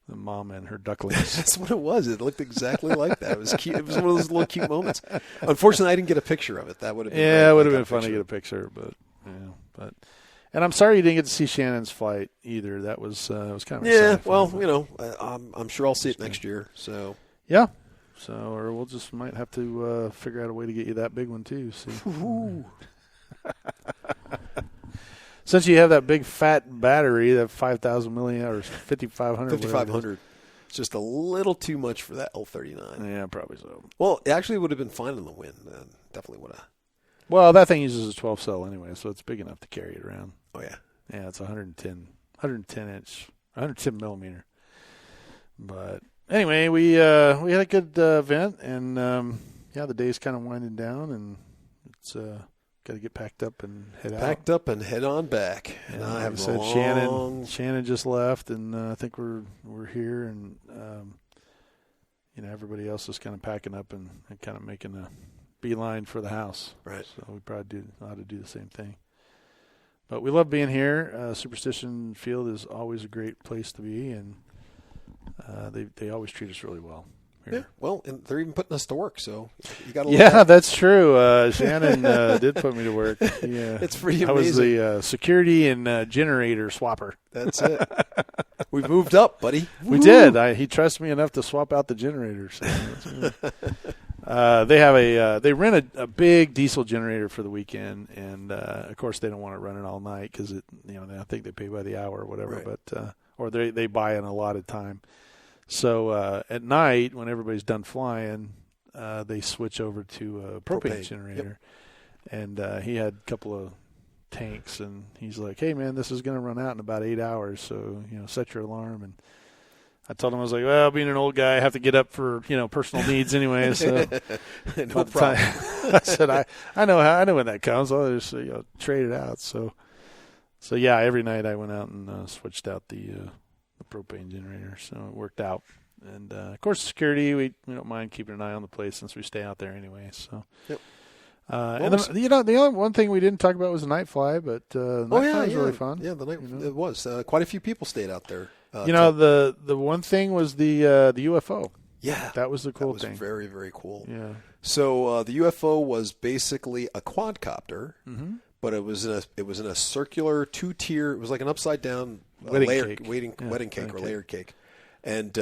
The mom and her ducklings. That's what it was. It looked exactly like that. It was cute. It was one of those little cute moments. Unfortunately, I didn't get a picture of it. That would have been it would have been fun to get a picture, but and I'm sorry you didn't get to see Shannon's flight either. That was kind of exciting. Well, I'm sure I'll see it next year. So yeah, or we'll just might have to figure out a way to get you that big one too. See. Since you have that big fat battery, that 5,000 milliamp or 5,500. 5,500. It's just a little too much for that L39. Yeah, probably so. Well, it actually would have been fine in the wind. Definitely would have. Well, that thing uses a 12 cell anyway, so it's big enough to carry it around. Oh, yeah. Yeah, it's 110 millimeter. But anyway, we had a good event, and the day's kind of winding down, and it's got to get packed up and head out. Packed up and head on back. And I have said Shannon just left, and I think we're here, and everybody else is kind of packing up and kind of making a beeline for the house. Right. So we probably ought to do the same thing. But we love being here. Superstition Field is always a great place to be, and they always treat us really well. Yeah, well, and they're even putting us to work, so you got to. Yeah, that's true. Shannon did put me to work. Yeah, it's pretty amazing. I was the security and generator swapper. That's it. We've moved up, buddy. We did. He trusts me enough to swap out the generators. They rent a big diesel generator for the weekend, and of course they don't want to run it all night because I think they pay by the hour or whatever, right. But or they buy an allotted time. So at night, when everybody's done flying, they switch over to a propane generator. Yep. And he had a couple of tanks, and he's like, "Hey, man, this is going to run out in about 8 hours, so set your alarm." And I told him, I was like, well, being an old guy, I have to get up for, personal needs anyway. So no problem. I said, I know when that comes. I'll just trade it out. So yeah, every night I went out and switched out the propane generator. So it worked out. And of course, security, we don't mind keeping an eye on the place since we stay out there anyway. So. Yep. And then, the only one thing we didn't talk about was the night fly, but night fly was really fun. Yeah, the night it was. Quite a few people stayed out there. The one thing was the UFO. Yeah, that was the cool thing. That was very, very cool. Yeah. So the UFO was basically a quadcopter, but it was in a circular 2-tier. It was like an upside down wedding cake or layered cake, and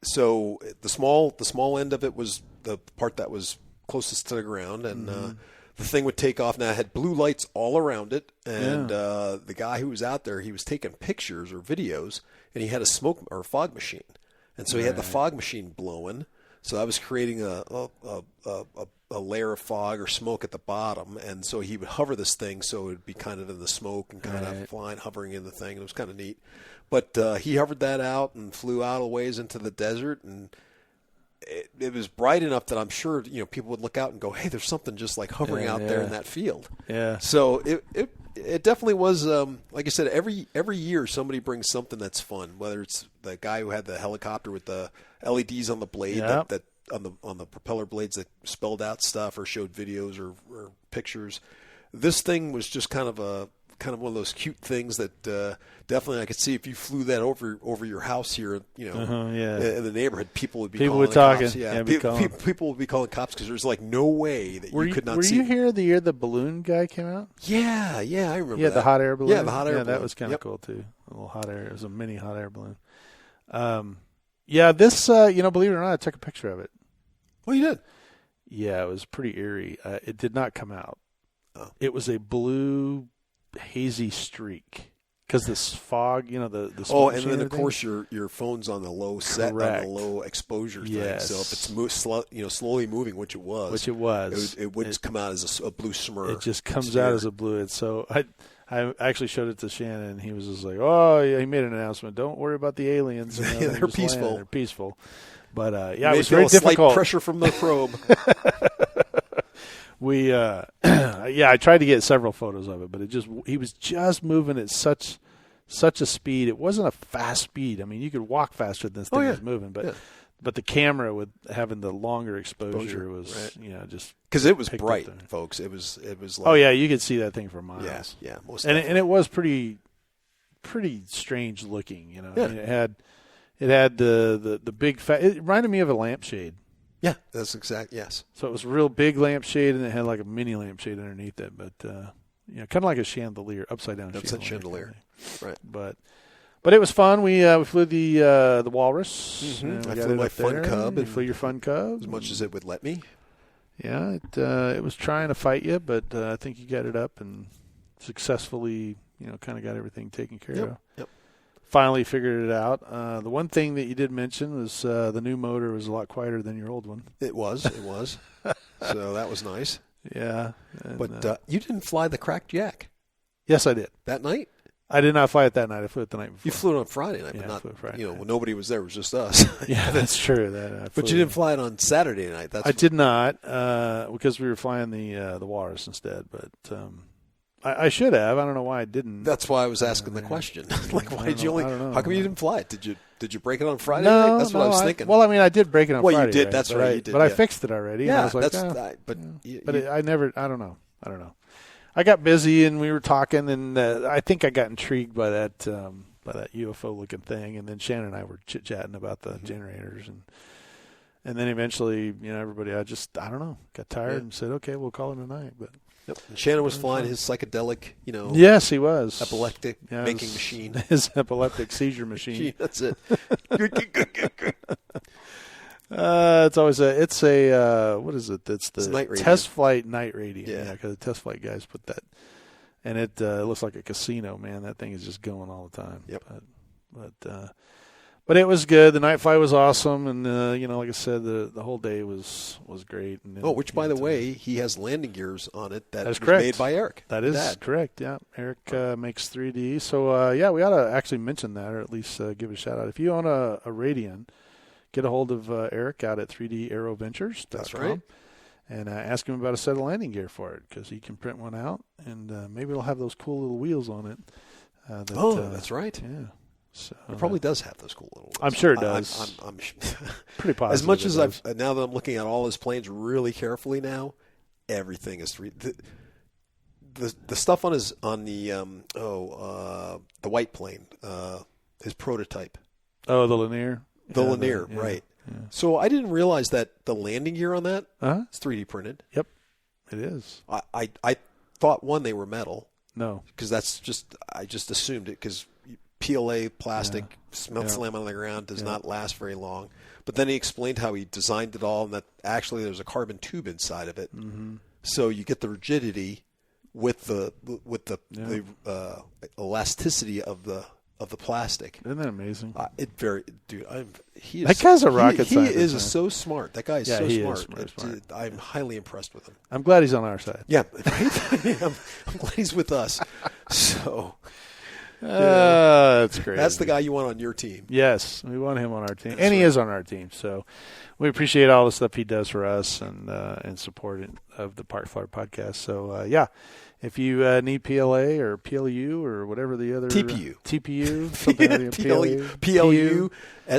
so the small end of it was the part that was closest to the ground, and the thing would take off. Now it had blue lights all around it, and the guy who was out there, he was taking pictures or videos, and he had a smoke or fog machine, and so he had the fog machine blowing. So I was creating a layer of fog or smoke at the bottom, and so he would hover this thing so it would be kind of in the smoke and kind of flying, hovering in the thing. It was kind of neat. But he hovered that out and flew out a ways into the desert, and it was bright enough that I'm sure people would look out and go, "Hey, there's something just like hovering out there in that field." Yeah. So it definitely was. Like I said, every year somebody brings something that's fun. Whether it's the guy who had the helicopter with the LEDs on the blade that on the propeller blades that spelled out stuff or showed videos or pictures. This thing was just kind of one of those cute things that definitely I could see if you flew that over your house here, in the neighborhood, people would be calling cops. Yeah, people would be calling cops because there's like no way that you could not see. Were you here the year the balloon guy came out? Yeah, I remember. Yeah, the hot air balloon. Yeah, the hot air balloon. That was kind of cool too. A little hot air. It was a mini hot air balloon. This believe it or not, I took a picture of it. Oh, you did? Yeah, it was pretty eerie. It did not come out. Oh. It was a blue hazy streak because this fog, the and then of course your phone's on the low set, on the low exposure thing. So if it's slowly moving, which it was, it would come out as a blue smear. It just comes out as a blue. And so I actually showed it to Shannon, and he was just like, "Oh, yeah." He made an announcement. Don't worry about the aliens. They're peaceful. They're peaceful. But it was very difficult. Slight pressure from the probe. I tried to get several photos of it, but he was just moving at such a speed. It wasn't a fast speed. I mean, you could walk faster than this thing was moving, but the camera with having the longer exposure was, just because it was bright, folks. It was like, you could see that thing for miles. Yeah, most and it was pretty strange looking. I mean, it had the big fat. It reminded me of a lampshade. Yeah, that's exact. Yes. So it was a real big lampshade, and it had like a mini lampshade underneath it, but kind of like a chandelier, upside down chandelier. Right. But it was fun. We flew the Walrus. I flew my Fun Cub. You flew your Fun Cub as much as it would let me. Yeah, it was trying to fight you, but I think you got it up and successfully, kind of got everything taken care of. Yep. Finally figured it out. The one thing that you did mention was the new motor was a lot quieter than your old one. It was. So that was nice. Yeah. But you didn't fly the cracked jack. Yes, I did. That night? I did not fly it that night. I flew it the night before. You flew it on Friday night, but not, Friday night. When nobody was there. It was just us. Yeah, that's true. But you didn't fly it on Saturday night. I did not because we were flying the Walrus instead, but I should have. I don't know why I didn't. That's why I was asking the question. Like, why did you only? How come you didn't fly it? Did you break it on Friday night? No, that's what I was thinking. Well, I mean, I did break it on Friday. Well, you did. Right? That's right. You did. But I fixed it already. Yeah, and I was like, I never. I don't know. I got busy, and we were talking, and I think I got intrigued by that UFO looking thing, and then Shannon and I were chit chatting about the generators, and then eventually, everybody, I don't know, got tired and said, okay, we'll call it a night, but. Yep. And Shannon was flying his psychedelic, Yes, he was. Epileptic making machine. His epileptic seizure machine. That's it. It's always it's a what is it? It's the night radio. test flight night radio. Yeah, because the test flight guys put that, and it looks like a casino. Man, that thing is just going all the time. Yep. But it was good. The night flight was awesome, and like I said, the whole day was great. And then, which by the way, he has landing gears on it that was correct. made by Eric. That is correct. Yeah, Eric makes 3D. So we ought to actually mention that, or at least give it a shout out. If you own a Radian, get a hold of Eric out at 3DAeroVentures.com. That's right. And ask him about a set of landing gear for it, because he can print one out, and maybe it'll have those cool little wheels on it. That's right. Yeah. So it probably does have those cool little wheels. I'm sure it does. I'm pretty positive. As much as now that I'm looking at all his planes really carefully now, everything is 3D. The stuff on the white plane, his prototype. Oh, the Lanier. The Lanier, right. Yeah. So I didn't realize that the landing gear on that is 3D printed. Yep, it is. I thought they were metal. No, because I just assumed it, because PLA plastic slam on the ground does not last very long. But then he explained how he designed it all, and that actually there's a carbon tube inside of it, so you get the rigidity with the elasticity of the plastic. Isn't that amazing? That guy's a rocket scientist. He is so smart. That guy is so smart. Smart. I'm highly impressed with him. I'm glad he's on our side. Yeah, right? I'm glad he's with us. So that's great. That's the guy you want on your team. Yes, we want him on our team, and he is on our team. So we appreciate all the stuff he does for us and support of the Park Flyer podcast. So if you need PLA or PLU or whatever the other TPU, PLU,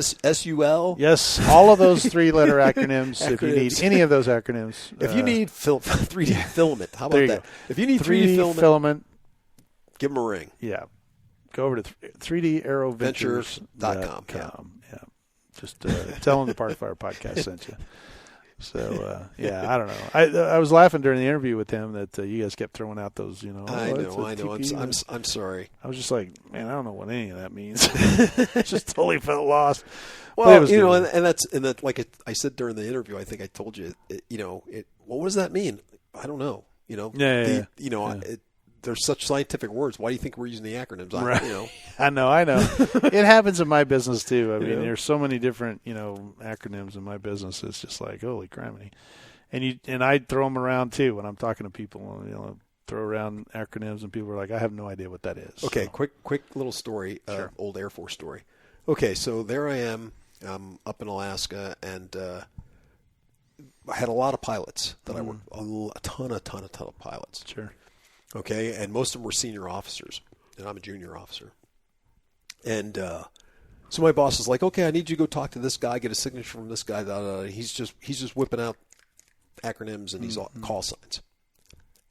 SUL. Yes, all of those 3-letter acronyms. If you need any of those acronyms, if you need 3D filament, how about that? If you need 3D filament, give him a ring. Yeah, go over to 3DAeroVentures.com. Yeah, just tell them the Park Flyer podcast sent you. So I don't know. I was laughing during the interview with him that you guys kept throwing out those. I know. I'm sorry. I was just like, man, I don't know what any of that means. Just totally felt lost. Well, and that's like I said during the interview. I think I told you. What does that mean? I don't know. There's such scientific words. Why do you think we're using the acronyms? Right. I know. It happens in my business too. I mean, there's so many different, acronyms in my business. It's just like, holy criminy. And I throw them around too when I'm talking to people. Throw around acronyms, and people are like, I have no idea what that is. Okay, so. quick little story, sure. Old Air Force story. Okay, so there I am, up in Alaska, and I had a lot of pilots that I worked. A ton of pilots. Sure. Okay, and most of them were senior officers, and I'm a junior officer. And so my boss is like, okay, I need you to go talk to this guy, get a signature from this guy. He's just whipping out acronyms and these call signs.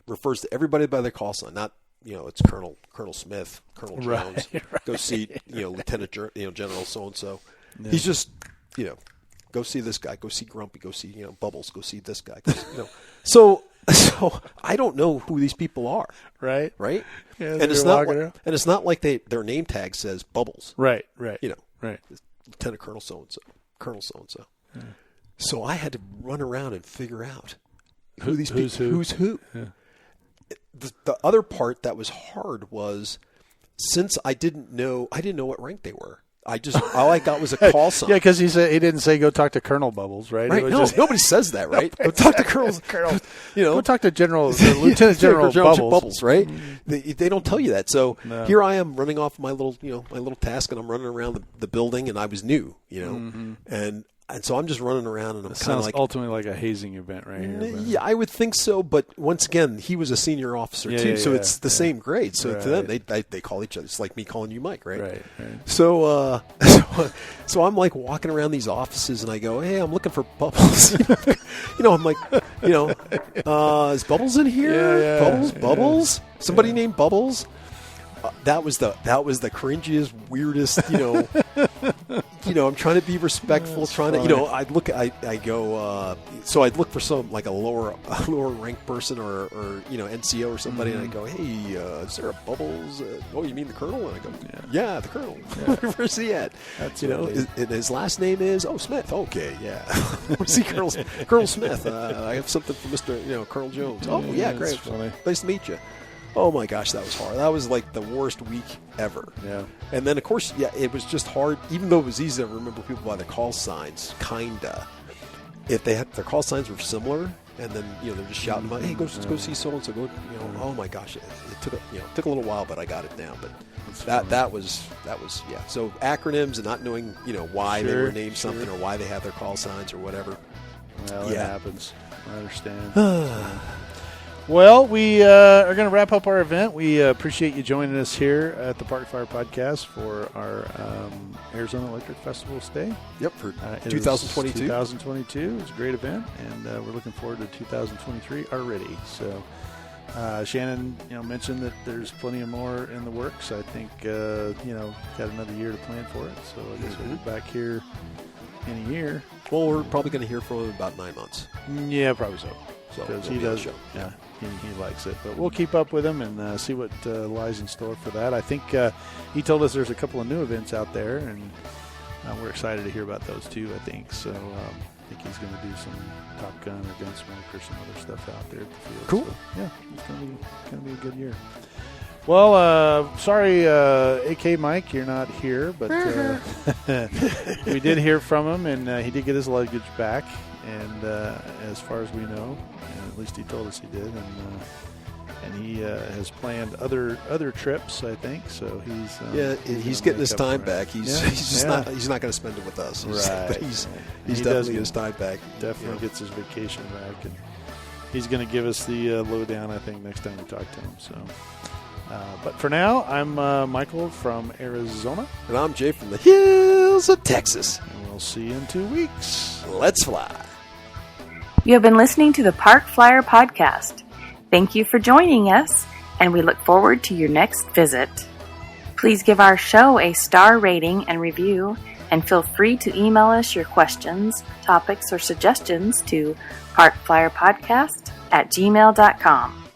Refers to everybody by their call sign, not it's Colonel Smith, Colonel Jones. Right. Go see Lieutenant General so and so. He's just go see this guy, go see Grumpy, go see Bubbles, go see this guy. So I don't know who these people are. Right. Right? Yeah, and it's not like their name tag says Bubbles. Right. Right. Lieutenant Colonel so and so, Colonel so and so. So I had to run around and figure out who's who. Yeah. The other part that was hard was, since I didn't know what rank they were. All I got was a call sign. Yeah, because he didn't say go talk to Colonel Bubbles, right? Right. Nobody says that, right? Go talk to Colonel. Go talk to Lieutenant General Bubbles, right? They don't tell you that. So here I am running off my little task, and I'm running around the building, and I was new, and so I'm just running around, and I'm kind of like ultimately like a hazing event right here. Yeah, I would think so. But once again, he was a senior officer too, so it's the same grade. So to them, they call each other. It's like me calling you Mike, right? Right. So so I'm like walking around these offices, and I go, "Hey, I'm looking for Bubbles." I'm like, is Bubbles in here? Yeah. Bubbles. Somebody named Bubbles. That was the cringiest, weirdest, I'm trying to be respectful, I'd go, so I'd look for some, like a lower ranked person or NCO or somebody, and I go, hey, is there a Bubbles? You mean the Colonel? And I go, yeah, the Colonel. Yeah. Where's he at? That's his last name is, Smith. Okay, yeah. See Colonel Smith. I have something for Mr. Colonel Jones. Oh, yeah, great. Funny. Nice to meet you. Oh my gosh, that was hard. That was like the worst week ever. Yeah. And then, of course, it was just hard. Even though it was easy to remember people by their call signs, kinda. If they had their call signs were similar, and then they're just shouting about, "Hey, go see so and so." Go, oh my gosh, it took a little while, but I got it down. But that was yeah. So acronyms and not knowing why they were named something or why they have their call signs or whatever. Well, it happens. I understand. Well, we are going to wrap up our event. We appreciate you joining us here at the Park Fire Podcast for our Arizona Electric Festival Stay. Yep, for 2022. 2022. It was a great event, and we're looking forward to 2023 already. So, Shannon, mentioned that there's plenty of more in the works. I think, got another year to plan for it. So I guess we'll be back here in a year. Well, we're probably going to hear from him in about 9 months. Yeah, probably so. Because he does. Yeah, he likes it. But we'll keep up with him and see what lies in store for that. I think he told us there's a couple of new events out there, and we're excited to hear about those too, I think. So I think he's going to do some Top Gun or Gunsmoke or some other stuff out there at the field. Cool. So, yeah, it's going to be a good year. Well, sorry, AK Mike, you're not here, but we did hear from him, and he did get his luggage back. And as far as we know, at least he told us he did, and he has planned other trips, I think. So he's getting his time back. He's not going to spend it with us. Right. He's definitely getting his time back. Definitely gets his vacation back, and he's going to give us the lowdown, I think, next time we talk to him. So. But for now, I'm Michael from Arizona. And I'm Jay from the hills of Texas. And we'll see you in 2 weeks. Let's fly. You have been listening to the Park Flyer Podcast. Thank you for joining us, and we look forward to your next visit. Please give our show a star rating and review, and feel free to email us your questions, topics, or suggestions to parkflyerpodcast@gmail.com.